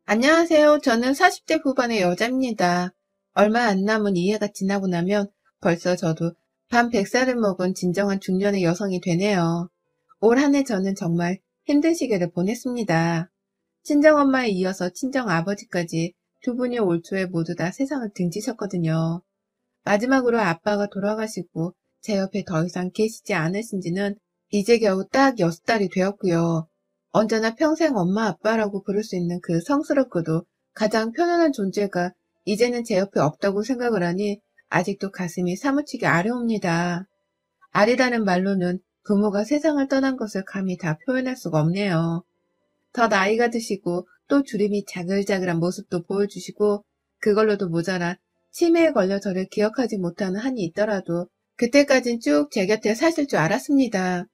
안녕하세요. 저는 40대 후반의 여자입니다. 얼마 안 남은 이해가 지나고 나면 벌써 저도 반 100살을 먹은 진정한 중년의 여성이 되네요. 올 한 해 저는 정말 힘든 시기를 보냈습니다. 친정엄마에 이어서 친정아버지까지 두 분이 올 초에 모두 다 세상을 등지셨거든요. 마지막으로 아빠가 돌아가시고 제 옆에 더 이상 계시지 않으신 지는 이제 겨우 딱 6달이 되었고요. 언제나 평생 엄마 아빠라고 부를 수 있는 그 성스럽고도 가장 편안한 존재가 이제는 제 옆에 없다고 생각을 하니 아직도 가슴이 사무치게 아려옵니다. 아리다는 말로는 부모가 세상을 떠난 것을 감히 다 표현할 수가 없네요. 더 나이가 드시고 또 주름이 자글자글한 모습도 보여주시고 그걸로도 모자라 치매에 걸려 저를 기억하지 못하는 한이 있더라도 그때까진 쭉 제 곁에 사실 줄 알았습니다.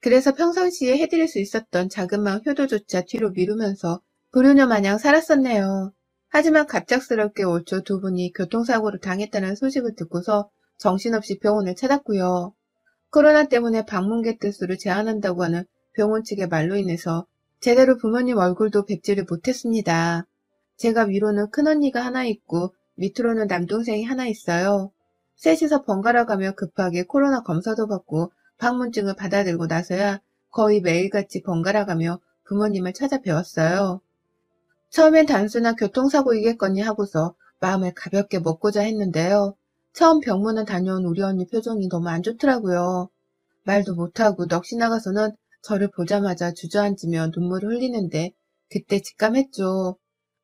그래서 평상시에 해드릴 수 있었던 자그마한 효도조차 뒤로 미루면서 불효녀 마냥 살았었네요. 하지만 갑작스럽게 올 초 두 분이 교통사고를 당했다는 소식을 듣고서 정신없이 병원을 찾았고요. 코로나 때문에 방문객들 수를 제한한다고 하는 병원 측의 말로 인해서 제대로 부모님 얼굴도 뵙지를 못했습니다. 제가 위로는 큰언니가 하나 있고 밑으로는 남동생이 하나 있어요. 셋이서 번갈아 가며 급하게 코로나 검사도 받고 방문증을 받아들고 나서야 거의 매일같이 번갈아 가며 부모님을 찾아뵈었어요. 처음엔 단순한 교통사고이겠거니 하고서 마음을 가볍게 먹고자 했는데요. 처음 병문안 다녀온 우리 언니 표정이 너무 안 좋더라고요. 말도 못하고 넋이 나가서는 저를 보자마자 주저앉으며 눈물을 흘리는데 그때 직감했죠.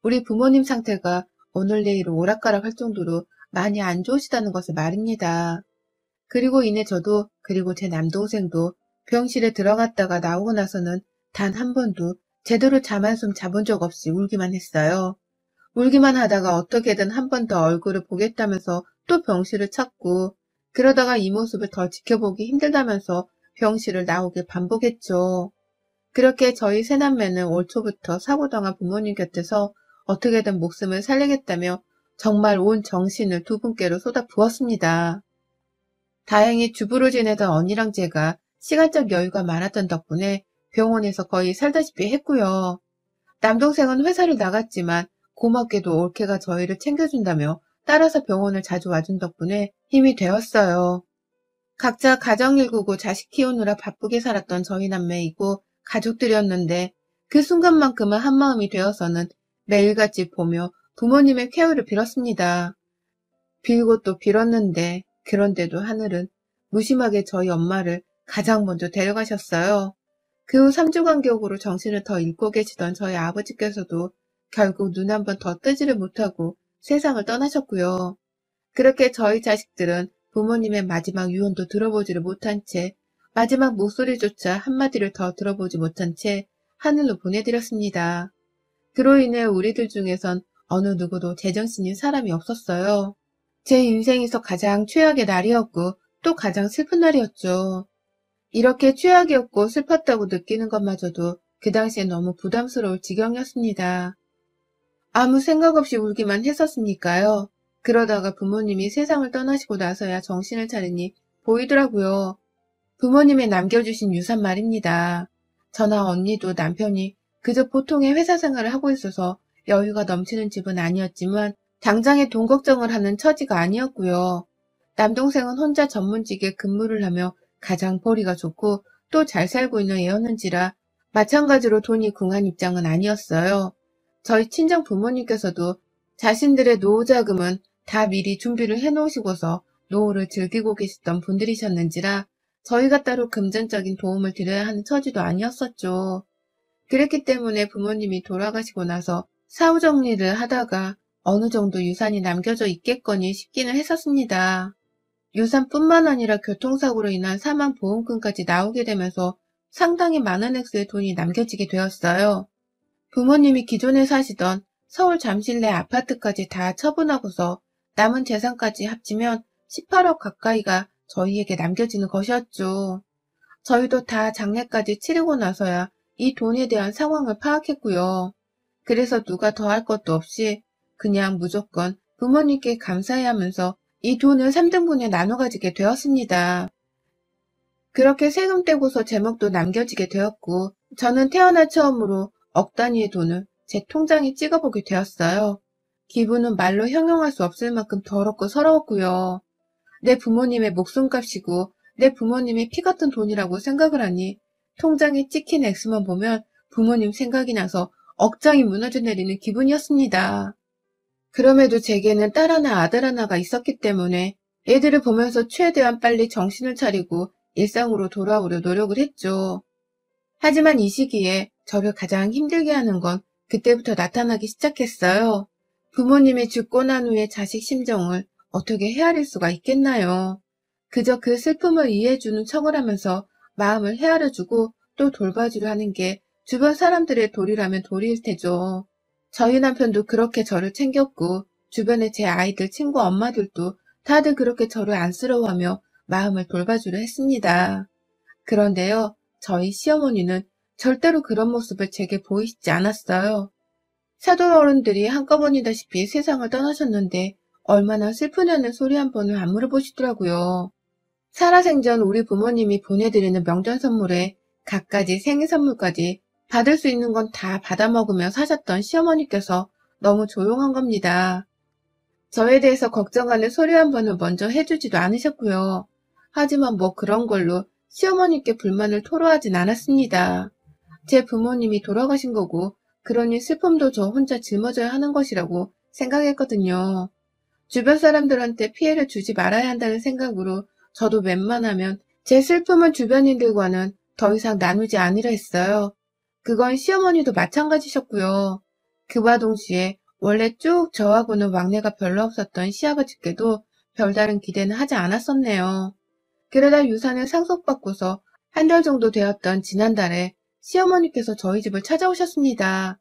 우리 부모님 상태가 오늘 내일 오락가락 할 정도로 많이 안 좋으시다는 것을 말입니다. 그리고 이내 저도 그리고 제 남동생도 병실에 들어갔다가 나오고 나서는 단 한 번도 제대로 잠 한숨 자본 적 없이 울기만 했어요. 울기만 하다가 어떻게든 한 번 더 얼굴을 보겠다면서 또 병실을 찾고 그러다가 이 모습을 더 지켜보기 힘들다면서 병실을 나오길 반복했죠. 그렇게 저희 세남매는 올 초부터 사고당한 부모님 곁에서 어떻게든 목숨을 살리겠다며 정말 온 정신을 두 분께로 쏟아부었습니다. 다행히 주부로 지내던 언니랑 제가 시간적 여유가 많았던 덕분에 병원에서 거의 살다시피 했고요. 남동생은 회사를 나갔지만 고맙게도 올케가 저희를 챙겨준다며 따라서 병원을 자주 와준 덕분에 힘이 되었어요. 각자 가정 일구고 자식 키우느라 바쁘게 살았던 저희 남매이고 가족들이었는데 그 순간만큼은 한마음이 되어서는 매일같이 보며 부모님의 쾌유를 빌었습니다. 빌고 또 빌었는데 그런데도 하늘은 무심하게 저희 엄마를 가장 먼저 데려가셨어요. 그 후 3주 간격으로 정신을 더 잃고 계시던 저희 아버지께서도 결국 눈 한 번 더 뜨지를 못하고 세상을 떠나셨고요. 그렇게 저희 자식들은 부모님의 마지막 유언도 들어보지를 못한 채 마지막 목소리조차 한마디를 더 들어보지 못한 채 하늘로 보내드렸습니다. 그로 인해 우리들 중에선 어느 누구도 제정신인 사람이 없었어요. 제 인생에서 가장 최악의 날이었고 또 가장 슬픈 날이었죠. 이렇게 최악이었고 슬펐다고 느끼는 것마저도 그 당시에 너무 부담스러울 지경이었습니다. 아무 생각 없이 울기만 했었으니까요. 그러다가 부모님이 세상을 떠나시고 나서야 정신을 차리니 보이더라고요. 부모님의 남겨주신 유산 말입니다. 저나 언니도 남편이 그저 보통의 회사 생활을 하고 있어서 여유가 넘치는 집은 아니었지만 당장에 돈 걱정을 하는 처지가 아니었고요. 남동생은 혼자 전문직에 근무를 하며 가장 벌이가 좋고 또 잘 살고 있는 애였는지라 마찬가지로 돈이 궁한 입장은 아니었어요. 저희 친정 부모님께서도 자신들의 노후 자금은 다 미리 준비를 해놓으시고서 노후를 즐기고 계시던 분들이셨는지라 저희가 따로 금전적인 도움을 드려야 하는 처지도 아니었었죠. 그랬기 때문에 부모님이 돌아가시고 나서 사후 정리를 하다가 어느 정도 유산이 남겨져 있겠거니 싶기는 했었습니다. 유산뿐만 아니라 교통사고로 인한 사망보험금까지 나오게 되면서 상당히 많은 액수의 돈이 남겨지게 되었어요. 부모님이 기존에 사시던 서울 잠실 내 아파트까지 다 처분하고서 남은 재산까지 합치면 18억 가까이가 저희에게 남겨지는 것이었죠. 저희도 다 장례까지 치르고 나서야 이 돈에 대한 상황을 파악했고요. 그래서 누가 더 할 것도 없이 그냥 무조건 부모님께 감사해 하면서 이 돈을 3등분에 나눠 가지게 되었습니다. 그렇게 세금 떼고서 제목도 남겨지게 되었고 저는 태어나 처음으로 억 단위의 돈을 제 통장에 찍어보게 되었어요. 기분은 말로 형용할 수 없을 만큼 더럽고 서러웠고요. 내 부모님의 목숨값이고 내 부모님의 피 같은 돈이라고 생각을 하니 통장에 찍힌 액수만 보면 부모님 생각이 나서 억장이 무너져 내리는 기분이었습니다. 그럼에도 제게는 딸 하나 아들 하나가 있었기 때문에 애들을 보면서 최대한 빨리 정신을 차리고 일상으로 돌아오려 노력을 했죠. 하지만 이 시기에 저를 가장 힘들게 하는 건 그때부터 나타나기 시작했어요. 부모님이 죽고 난 후에 자식 심정을 어떻게 헤아릴 수가 있겠나요? 그저 그 슬픔을 이해해주는 척을 하면서 마음을 헤아려주고 또 돌봐주려 하는 게 주변 사람들의 도리라면 도리일 테죠. 저희 남편도 그렇게 저를 챙겼고 주변의 제 아이들 친구 엄마들도 다들 그렇게 저를 안쓰러워하며 마음을 돌봐주려 했습니다. 그런데요, 저희 시어머니는 절대로 그런 모습을 제게 보이시지 않았어요. 사돈 어른들이 한꺼번이다시피 세상을 떠나셨는데 얼마나 슬프냐는 소리 한 번을 안 물어보시더라고요. 살아생전 우리 부모님이 보내드리는 명절 선물에 갖가지 생일 선물까지 받을 수 있는 건 다 받아먹으며 사셨던 시어머니께서 너무 조용한 겁니다. 저에 대해서 걱정하는 소리 한 번을 먼저 해주지도 않으셨고요. 하지만 뭐 그런 걸로 시어머니께 불만을 토로하진 않았습니다. 제 부모님이 돌아가신 거고 그러니 슬픔도 저 혼자 짊어져야 하는 것이라고 생각했거든요. 주변 사람들한테 피해를 주지 말아야 한다는 생각으로 저도 웬만하면 제 슬픔을 주변인들과는 더 이상 나누지 않으려 했어요. 그건 시어머니도 마찬가지셨고요. 그와 동시에 원래 쭉 저하고는 왕래가 별로 없었던 시아버지께도 별다른 기대는 하지 않았었네요. 그러다 유산을 상속받고서 한 달 정도 되었던 지난달에 시어머니께서 저희 집을 찾아오셨습니다.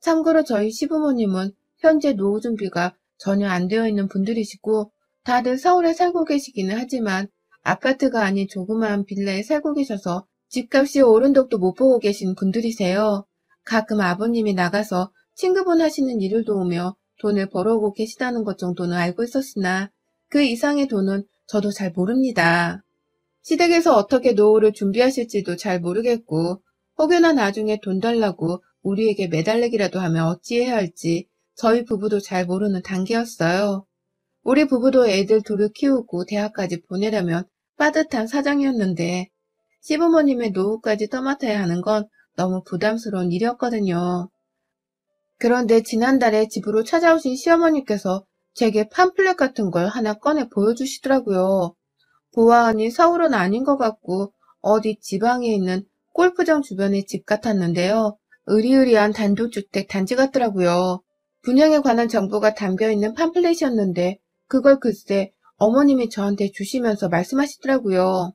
참고로 저희 시부모님은 현재 노후 준비가 전혀 안 되어 있는 분들이시고 다들 서울에 살고 계시기는 하지만 아파트가 아닌 조그마한 빌라에 살고 계셔서 집값이 오른 적도 못 보고 계신 분들이세요. 가끔 아버님이 나가서 친구분 하시는 일을 도우며 돈을 벌어오고 계시다는 것 정도는 알고 있었으나 그 이상의 돈은 저도 잘 모릅니다. 시댁에서 어떻게 노후를 준비하실지도 잘 모르겠고 혹여나 나중에 돈 달라고 우리에게 매달리기라도 하면 어찌해야 할지 저희 부부도 잘 모르는 단계였어요. 우리 부부도 애들 둘을 키우고 대학까지 보내려면 빠듯한 사정이었는데 시부모님의 노후까지 떠맡아야 하는 건 너무 부담스러운 일이었거든요. 그런데 지난달에 집으로 찾아오신 시어머니께서 제게 팜플렛 같은 걸 하나 꺼내 보여주시더라고요. 보아하니 서울은 아닌 것 같고 어디 지방에 있는 골프장 주변의 집 같았는데요. 으리으리한 단독주택 단지 같더라고요. 분양에 관한 정보가 담겨있는 팜플렛이었는데 그걸 글쎄 어머님이 저한테 주시면서 말씀하시더라고요.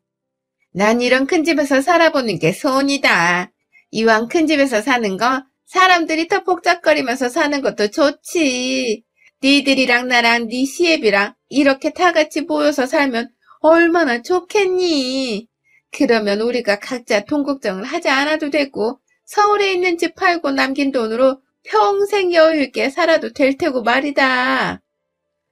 난 이런 큰 집에서 살아보는 게 소원이다. 이왕 큰 집에서 사는 거 사람들이 더 복잡거리면서 사는 것도 좋지. 니들이랑 나랑 니 시애비랑 이렇게 다 같이 모여서 살면 얼마나 좋겠니? 그러면 우리가 각자 돈 걱정을 하지 않아도 되고 서울에 있는 집 팔고 남긴 돈으로 평생 여유 있게 살아도 될 테고 말이다.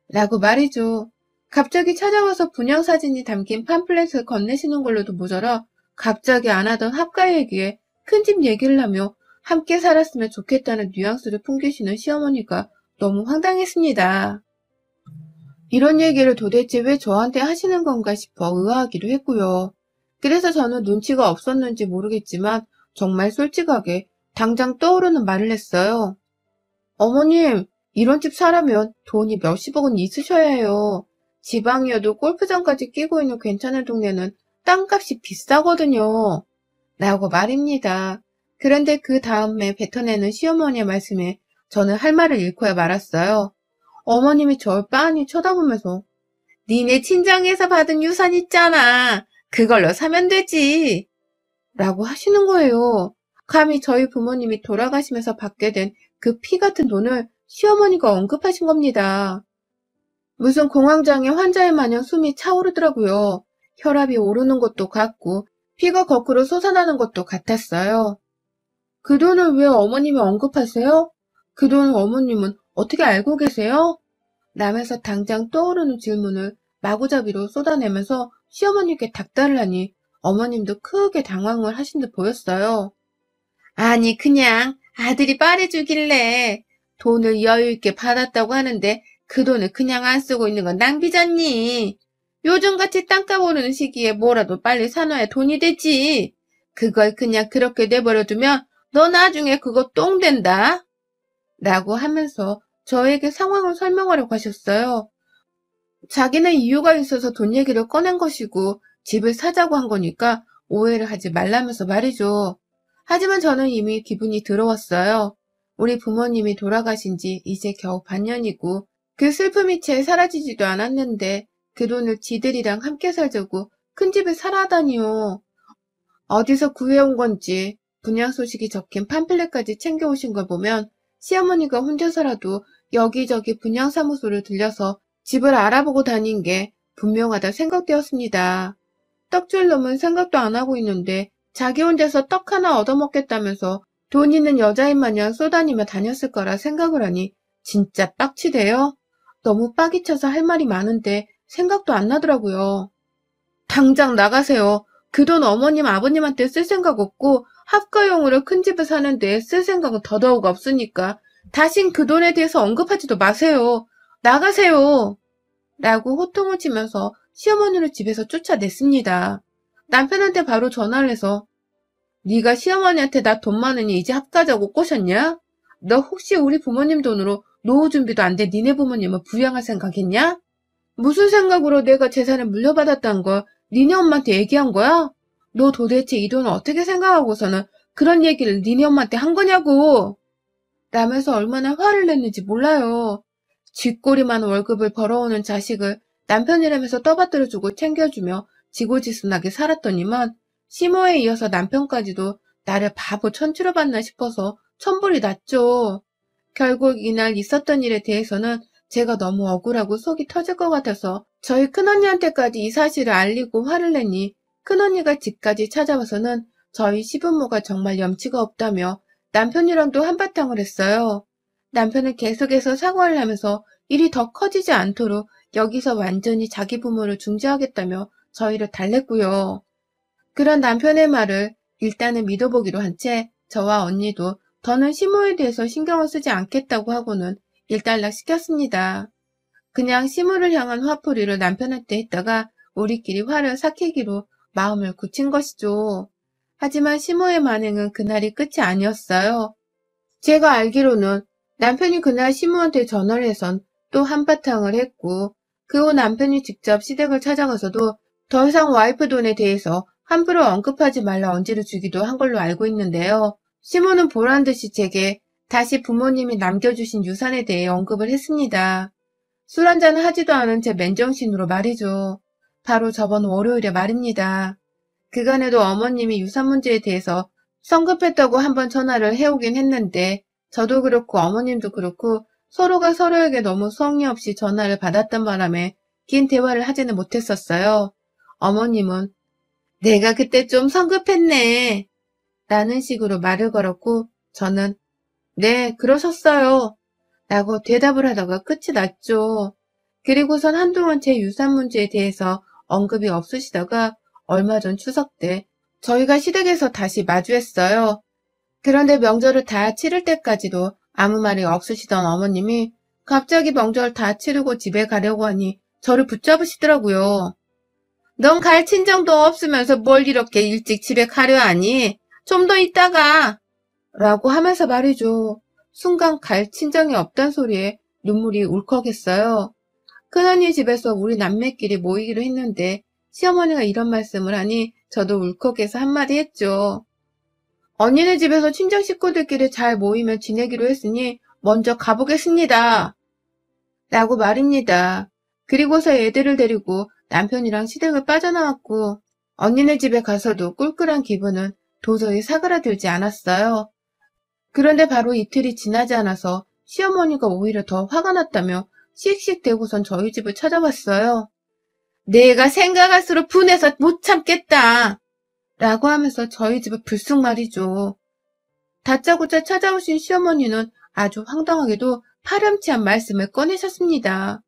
라고 말이죠. 갑자기 찾아와서 분양 사진이 담긴 팜플렛을 건네시는 걸로도 모자라 갑자기 안 하던 합가 얘기에 큰 집 얘기를 하며 함께 살았으면 좋겠다는 뉘앙스를 풍기시는 시어머니가 너무 황당했습니다. 이런 얘기를 도대체 왜 저한테 하시는 건가 싶어 의아하기도 했고요. 그래서 저는 눈치가 없었는지 모르겠지만 정말 솔직하게 당장 떠오르는 말을 했어요. 어머님, 이런 집 사려면 돈이 몇십억은 있으셔야 해요. 지방이어도 골프장까지 끼고 있는 괜찮은 동네는 땅값이 비싸거든요. 라고 말입니다. 그런데 그 다음에 뱉어내는 시어머니의 말씀에 저는 할 말을 잃고야 말았어요. 어머님이 절 빤히 쳐다보면서 니네 친정에서 받은 유산 있잖아. 그걸로 사면 되지. 라고 하시는 거예요. 감히 저희 부모님이 돌아가시면서 받게 된 그 피 같은 돈을 시어머니가 언급하신 겁니다. 무슨 공황장애 환자의 마냥 숨이 차오르더라고요. 혈압이 오르는 것도 같고 피가 거꾸로 솟아나는 것도 같았어요. 그 돈을 왜 어머님이 언급하세요? 그 돈을 어머님은 어떻게 알고 계세요? 라면서 당장 떠오르는 질문을 마구잡이로 쏟아내면서 시어머니께 닥달을 하니 어머님도 크게 당황을 하신 듯 보였어요. 아니 그냥 아들이 빨래주길래 돈을 여유있게 받았다고 하는데 그 돈을 그냥 안 쓰고 있는 건 낭비잖니. 요즘같이 땅값 오르는 시기에 뭐라도 빨리 사놔야 돈이 되지. 그걸 그냥 그렇게 내버려두면 너 나중에 그거 똥 된다. 라고 하면서 저에게 상황을 설명하려고 하셨어요. 자기는 이유가 있어서 돈 얘기를 꺼낸 것이고 집을 사자고 한 거니까 오해를 하지 말라면서 말이죠. 하지만 저는 이미 기분이 들어왔어요. 우리 부모님이 돌아가신 지 이제 겨우 반년이고 그 슬픔이 채 사라지지도 않았는데 그 돈을 지들이랑 함께 살자고 큰 집을 사라다니요. 어디서 구해온 건지 분양 소식이 적힌 팜플렛까지 챙겨오신 걸 보면 시어머니가 혼자서라도 여기저기 분양사무소를 들려서 집을 알아보고 다닌 게 분명하다 생각되었습니다. 떡줄 놈은 생각도 안 하고 있는데 자기 혼자서 떡 하나 얻어먹겠다면서 돈 있는 여자인 마냥 쏘다니며 다녔을 거라 생각을 하니 진짜 빡치대요. 너무 빡이 쳐서 할 말이 많은데 생각도 안 나더라고요. 당장 나가세요. 그 돈 어머님 아버님한테 쓸 생각 없고 합가용으로 큰 집을 사는데 쓸 생각은 더더욱 없으니까 다신 그 돈에 대해서 언급하지도 마세요. 나가세요. 라고 호통을 치면서 시어머니를 집에서 쫓아냈습니다. 남편한테 바로 전화를 해서 네가 시어머니한테 나 돈 많으니 이제 합가자고 꼬셨냐? 너 혹시 우리 부모님 돈으로 노후 준비도 안 돼 니네 부모님을 부양할 생각했냐? 무슨 생각으로 내가 재산을 물려받았다는 걸 니네 엄마한테 얘기한 거야? 너 도대체 이 돈을 어떻게 생각하고서는 그런 얘기를 니네 엄마한테 한 거냐고! 라면서 얼마나 화를 냈는지 몰라요. 쥐꼬리만 월급을 벌어오는 자식을 남편이라면서 떠받들어주고 챙겨주며 지고지순하게 살았더니만 시모에 이어서 남편까지도 나를 바보 천치로 봤나 싶어서 천불이 났죠. 결국 이날 있었던 일에 대해서는 제가 너무 억울하고 속이 터질 것 같아서 저희 큰언니한테까지 이 사실을 알리고 화를 내니 큰언니가 집까지 찾아와서는 저희 시부모가 정말 염치가 없다며 남편이랑도 한바탕을 했어요. 남편은 계속해서 사과를 하면서 일이 더 커지지 않도록 여기서 완전히 자기 부모를 중재하겠다며 저희를 달랬고요. 그런 남편의 말을 일단은 믿어보기로 한 채 저와 언니도 더는 시모에 대해서 신경을 쓰지 않겠다고 하고는 일단락 시켰습니다. 그냥 시모를 향한 화풀이를 남편한테 했다가 우리끼리 화를 삭히기로 마음을 굳힌 것이죠. 하지만 시모의 만행은 그날이 끝이 아니었어요. 제가 알기로는 남편이 그날 시모한테 전화를 해선 또 한바탕을 했고 그 후 남편이 직접 시댁을 찾아가서도 더 이상 와이프 돈에 대해서 함부로 언급하지 말라 언지를 주기도 한 걸로 알고 있는데요. 시모는 보란듯이 제게 다시 부모님이 남겨주신 유산에 대해 언급을 했습니다. 술 한잔 하지도 않은 제 맨정신으로 말이죠. 바로 저번 월요일에 말입니다. 그간에도 어머님이 유산 문제에 대해서 성급했다고 한번 전화를 해오긴 했는데 저도 그렇고 어머님도 그렇고 서로가 서로에게 너무 성의 없이 전화를 받았던 바람에 긴 대화를 하지는 못했었어요. 어머님은 내가 그때 좀 성급했네 라는 식으로 말을 걸었고 저는 네 그러셨어요 라고 대답을 하다가 끝이 났죠. 그리고선 한동안 제 유산 문제에 대해서 언급이 없으시다가 얼마 전 추석 때 저희가 시댁에서 다시 마주했어요. 그런데 명절을 다 치를 때까지도 아무 말이 없으시던 어머님이 갑자기 명절 다 치르고 집에 가려고 하니 저를 붙잡으시더라고요. 넌 갈 친정도 없으면서 뭘 이렇게 일찍 집에 가려 하니? 좀 더 있다가 라고 하면서 말이죠. 순간 갈 친정이 없단 소리에 눈물이 울컥했어요. 큰언니 집에서 우리 남매끼리 모이기로 했는데 시어머니가 이런 말씀을 하니 저도 울컥해서 한마디 했죠. 언니네 집에서 친정 식구들끼리 잘 모이며 지내기로 했으니 먼저 가보겠습니다. 라고 말입니다. 그리고서 애들을 데리고 남편이랑 시댁을 빠져나왔고 언니네 집에 가서도 꿀꿀한 기분은 도저히 사그라들지 않았어요. 그런데 바로 이틀이 지나지 않아서 시어머니가 오히려 더 화가 났다며 씩씩 대고선 저희 집을 찾아왔어요. 내가 생각할수록 분해서 못 참겠다. 라고 하면서 저희 집을 불쑥 말이죠. 다짜고짜 찾아오신 시어머니는 아주 황당하게도 파렴치한 말씀을 꺼내셨습니다.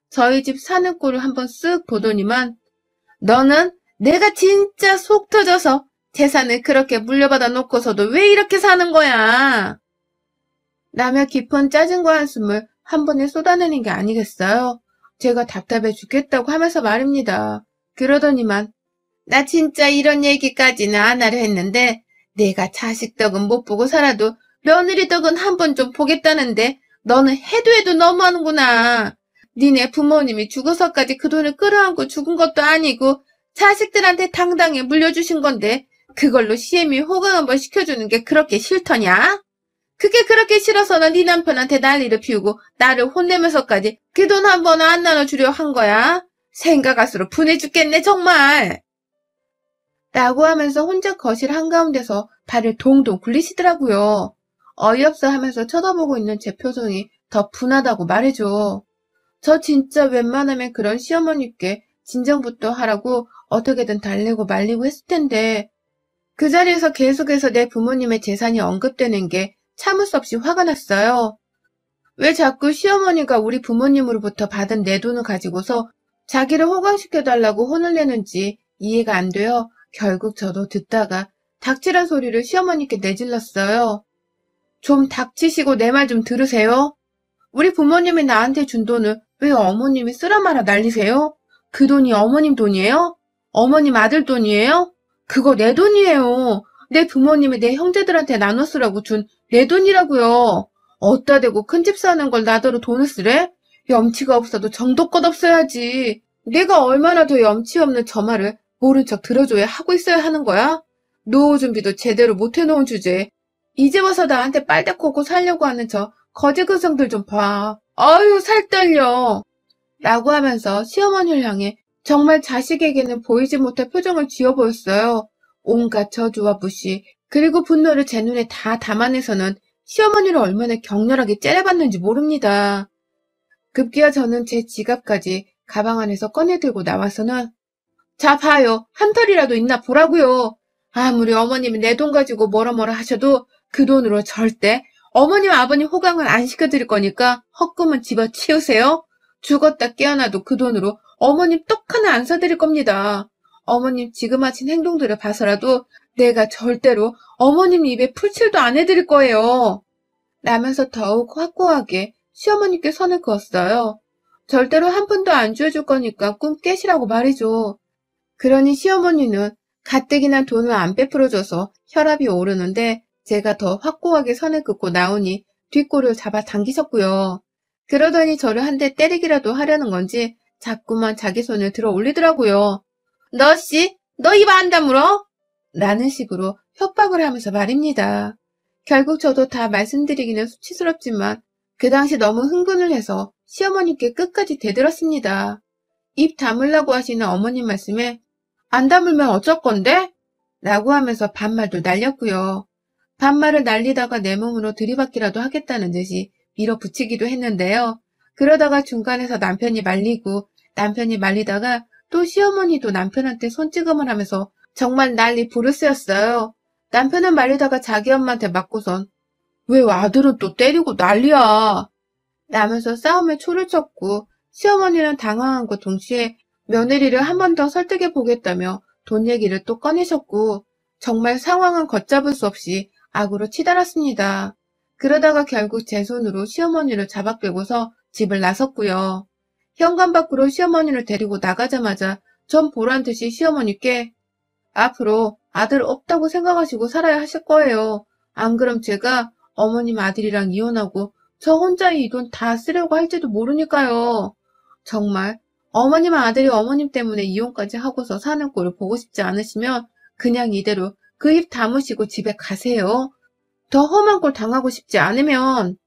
저희 집 사는 꼴을 한번 쓱 보더니만 너는 내가 진짜 속 터져서 재산을 그렇게 물려받아 놓고서도 왜 이렇게 사는 거야? 라며 깊은 짜증과 한숨을 한 번에 쏟아내는 게 아니겠어요? 제가 답답해 죽겠다고 하면서 말입니다. 그러더니만 나 진짜 이런 얘기까지는 안 하려 했는데 내가 자식 덕은 못 보고 살아도 며느리 덕은 한 번 좀 보겠다는데 너는 해도 해도 너무하는구나. 니네 부모님이 죽어서까지 그 돈을 끌어안고 죽은 것도 아니고 자식들한테 당당히 물려주신 건데 그걸로 시애미 호강 한번 시켜주는 게 그렇게 싫더냐? 그게 그렇게 싫어서는 네 남편한테 난리를 피우고 나를 혼내면서까지 그 돈 한 번 안 나눠주려 한 거야? 생각할수록 분해 죽겠네 정말. 라고 하면서 혼자 거실 한가운데서 발을 동동 굴리시더라고요. 어이없어 하면서 쳐다보고 있는 제 표정이 더 분하다고 말해줘. 저 진짜 웬만하면 그런 시어머니께 진정부터 하라고 어떻게든 달래고 말리고 했을 텐데 그 자리에서 계속해서 내 부모님의 재산이 언급되는 게 참을 수 없이 화가 났어요. 왜 자꾸 시어머니가 우리 부모님으로부터 받은 내 돈을 가지고서 자기를 호강시켜달라고 혼을 내는지 이해가 안 돼요. 결국 저도 듣다가 닥치란 소리를 시어머니께 내질렀어요. 좀 닥치시고 내 말 좀 들으세요. 우리 부모님이 나한테 준 돈을 왜 어머님이 쓰라 말아 날리세요? 그 돈이 어머님 돈이에요? 어머님 아들 돈이에요? 그거 내 돈이에요. 내 부모님이 내 형제들한테 나눠 쓰라고 준 내 돈이라고요. 어따 대고 큰 집 사는 걸 나더러 돈을 쓰래? 염치가 없어도 정도껏 없어야지. 내가 얼마나 더 염치 없는 저 말을 모른 척 들어줘야 하고 있어야 하는 거야? 노후 준비도 제대로 못 해놓은 주제에 이제 와서 나한테 빨대코고 살려고 하는 저 거지근성들 좀 봐. 아유 살 떨려. 라고 하면서 시어머니를 향해 정말 자식에게는 보이지 못할 표정을 지어 보였어요. 온갖 저주와 무시 그리고 분노를 제 눈에 다 담아내서는 시어머니를 얼마나 격렬하게 째려봤는지 모릅니다. 급기야 저는 제 지갑까지 가방 안에서 꺼내들고 나와서는 자 봐요. 한 털이라도 있나 보라고요. 아무리 어머님이 내 돈 가지고 뭐라 하셔도 그 돈으로 절대 어머님 아버님 호강을 안 시켜드릴 거니까 헛금은 집어치우세요. 죽었다 깨어나도 그 돈으로 어머님 떡 하나 안 사드릴 겁니다. 어머님 지금 하신 행동들을 봐서라도 내가 절대로 어머님 입에 풀칠도 안 해드릴 거예요. 라면서 더욱 확고하게 시어머니께 선을 그었어요. 절대로 한 푼도 안 쥐어줄 거니까 꿈 깨시라고 말이죠. 그러니 시어머니는 가뜩이나 돈을 안 베풀어줘서 혈압이 오르는데 제가 더 확고하게 선을 긋고 나오니 뒷골을 잡아 당기셨고요. 그러더니 저를 한 대 때리기라도 하려는 건지 자꾸만 자기 손을 들어 올리더라고요. 너 입 안 다물어? 라는 식으로 협박을 하면서 말입니다. 결국 저도 다 말씀드리기는 수치스럽지만 그 당시 너무 흥분을 해서 시어머니께 끝까지 대들었습니다. 입 다물라고 하시는 어머님 말씀에 안 다물면 어쩔 건데? 라고 하면서 반말도 날렸고요. 반말을 날리다가 내 몸으로 들이받기라도 하겠다는 듯이 밀어붙이기도 했는데요. 그러다가 중간에서 남편이 말리다가 또 시어머니도 남편한테 손찌검을 하면서 정말 난리 부르스였어요. 남편은 말리다가 자기 엄마한테 맞고선 왜 아들은 또 때리고 난리야 라면서 싸움에 초를 쳤고 시어머니는 당황한과 동시에 며느리를 한 번 더 설득해 보겠다며 돈 얘기를 또 꺼내셨고 정말 상황은 걷잡을 수 없이 악으로 치달았습니다. 그러다가 결국 제 손으로 시어머니를 잡아끌고서 집을 나섰고요. 현관 밖으로 시어머니를 데리고 나가자마자 전 보란듯이 시어머니께 앞으로 아들 없다고 생각하시고 살아야 하실 거예요. 안 그럼 제가 어머님 아들이랑 이혼하고 저 혼자 이 돈 다 쓰려고 할지도 모르니까요. 정말 어머님 아들이 어머님 때문에 이혼까지 하고서 사는 꼴을 보고 싶지 않으시면 그냥 이대로 그 입 다무시고 집에 가세요. 더 험한 꼴 당하고 싶지 않으면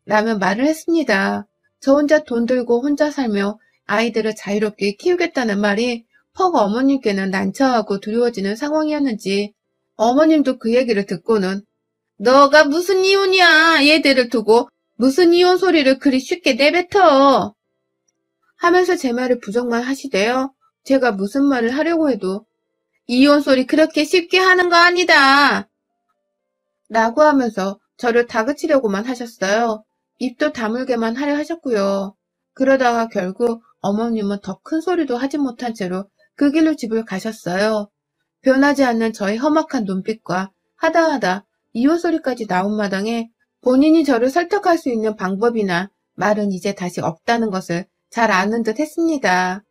라며 말을 했습니다. 저 혼자 돈 들고 혼자 살며 아이들을 자유롭게 키우겠다는 말이 퍽 어머님께는 난처하고 두려워지는 상황이었는지 어머님도 그 얘기를 듣고는 너가 무슨 이혼이야 얘들을 두고 무슨 이혼 소리를 그리 쉽게 내뱉어 하면서 제 말을 부정만 하시대요. 제가 무슨 말을 하려고 해도 이혼 소리 그렇게 쉽게 하는 거 아니다 라고 하면서 저를 다그치려고만 하셨어요. 입도 다물게만 하려 하셨고요. 그러다가 결국 어머님은 더 큰 소리도 하지 못한 채로 그 길로 집을 가셨어요. 변하지 않는 저의 험악한 눈빛과 하다하다 이혼 소리까지 나온 마당에 본인이 저를 설득할 수 있는 방법이나 말은 이제 다시 없다는 것을 잘 아는 듯 했습니다.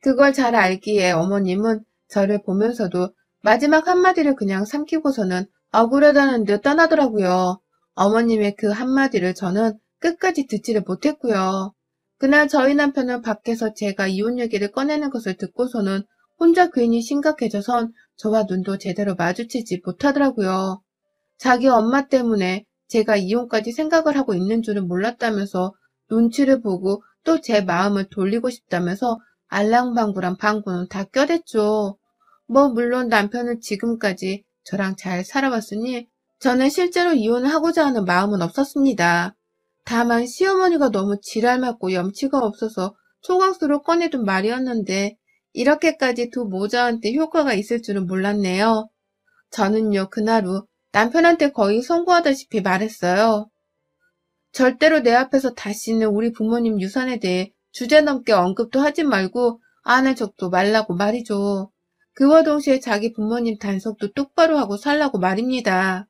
그걸 잘 알기에 어머님은 저를 보면서도 마지막 한마디를 그냥 삼키고서는 억울하다는 듯 떠나더라고요. 어머님의 그 한마디를 저는 끝까지 듣지를 못했고요. 그날 저희 남편은 밖에서 제가 이혼 얘기를 꺼내는 것을 듣고서는 혼자 괜히 심각해져선 저와 눈도 제대로 마주치지 못하더라고요. 자기 엄마 때문에 제가 이혼까지 생각을 하고 있는 줄은 몰랐다면서 눈치를 보고 또 제 마음을 돌리고 싶다면서 알랑방구랑 방구는 다 껴댔죠. 뭐 물론 남편은 지금까지 저랑 잘 살아왔으니 저는 실제로 이혼을 하고자 하는 마음은 없었습니다. 다만 시어머니가 너무 지랄맞고 염치가 없어서 초강수로 꺼내둔 말이었는데 이렇게까지 두 모자한테 효과가 있을 줄은 몰랐네요. 저는요 그날 후 남편한테 거의 선고하다시피 말했어요. 절대로 내 앞에서 다시는 우리 부모님 유산에 대해 주제넘게 언급도 하지 말고 아는 척도 말라고 말이죠. 그와 동시에 자기 부모님 단속도 똑바로 하고 살라고 말입니다.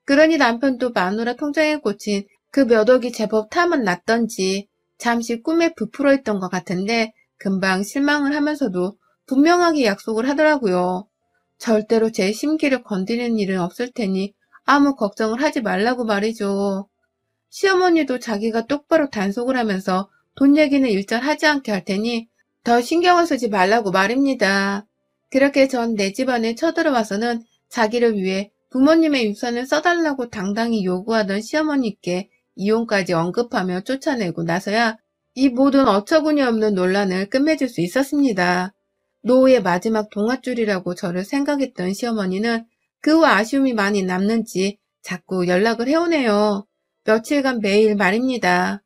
그러니 남편도 마누라 통장에 꽂힌 그 몇 억이 제법 탐은 났던지 잠시 꿈에 부풀어 있던 것 같은데 금방 실망을 하면서도 분명하게 약속을 하더라고요. 절대로 제 심기를 건드리는 일은 없을 테니 아무 걱정을 하지 말라고 말이죠. 시어머니도 자기가 똑바로 단속을 하면서 돈 얘기는 일절 하지 않게 할 테니 더 신경을 쓰지 말라고 말입니다. 그렇게 전 내 집안에 쳐들어와서는 자기를 위해 부모님의 유산을 써달라고 당당히 요구하던 시어머니께 이혼까지 언급하며 쫓아내고 나서야 이 모든 어처구니 없는 논란을 끝맺을 수 있었습니다. 노후의 마지막 동아줄이라고 저를 생각했던 시어머니는 그 후 아쉬움이 많이 남는지 자꾸 연락을 해오네요. 며칠간 매일 말입니다.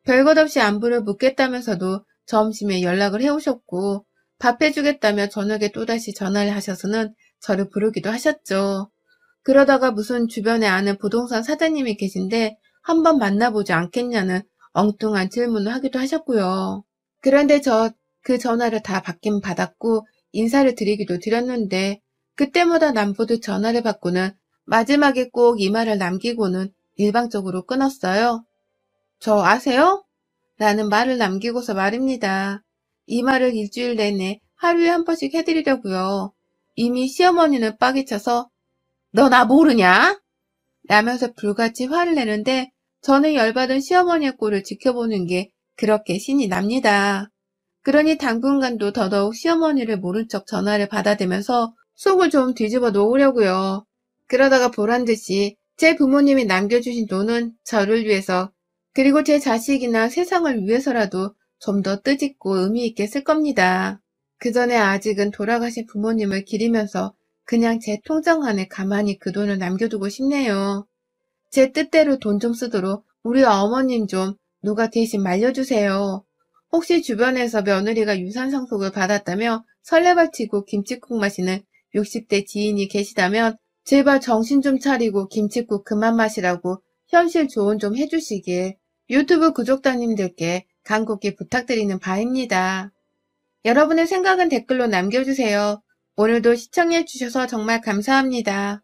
별것 없이 안부를 묻겠다면서도 점심에 연락을 해오셨고 밥 해주겠다며 저녁에 또다시 전화를 하셔서는 저를 부르기도 하셨죠. 그러다가 무슨 주변에 아는 부동산 사장님이 계신데 한번 만나보지 않겠냐는 엉뚱한 질문을 하기도 하셨고요. 그런데 저 그 전화를 다 받긴 받았고 인사를 드리기도 드렸는데 그때마다 남보듯 전화를 받고는 마지막에 꼭 이 말을 남기고는 일방적으로 끊었어요. 저 아세요? 라는 말을 남기고서 말입니다. 이 말을 일주일 내내 하루에 한 번씩 해드리려고요. 이미 시어머니는 빡이 쳐서 너 나 모르냐? 라면서 불같이 화를 내는데 저는 열받은 시어머니의 꼴을 지켜보는 게 그렇게 신이 납니다. 그러니 당분간도 더더욱 시어머니를 모른 척 전화를 받아대면서 속을 좀 뒤집어 놓으려고요. 그러다가 보란듯이 제 부모님이 남겨주신 돈은 저를 위해서 그리고 제 자식이나 세상을 위해서라도 좀 더 뜻있고 의미 있게 쓸 겁니다. 그 전에 아직은 돌아가신 부모님을 기리면서 그냥 제 통장 안에 가만히 그 돈을 남겨두고 싶네요. 제 뜻대로 돈 좀 쓰도록 우리 어머님 좀 누가 대신 말려주세요. 혹시 주변에서 며느리가 유산 상속을 받았다며 설레발치고 김칫국 마시는 60대 지인이 계시다면 제발 정신 좀 차리고 김칫국 그만 마시라고 현실 조언 좀 해주시길 유튜브 구독자님들께 간곡히 부탁드리는 바입니다. 여러분의 생각은 댓글로 남겨주세요. 오늘도 시청해주셔서 정말 감사합니다.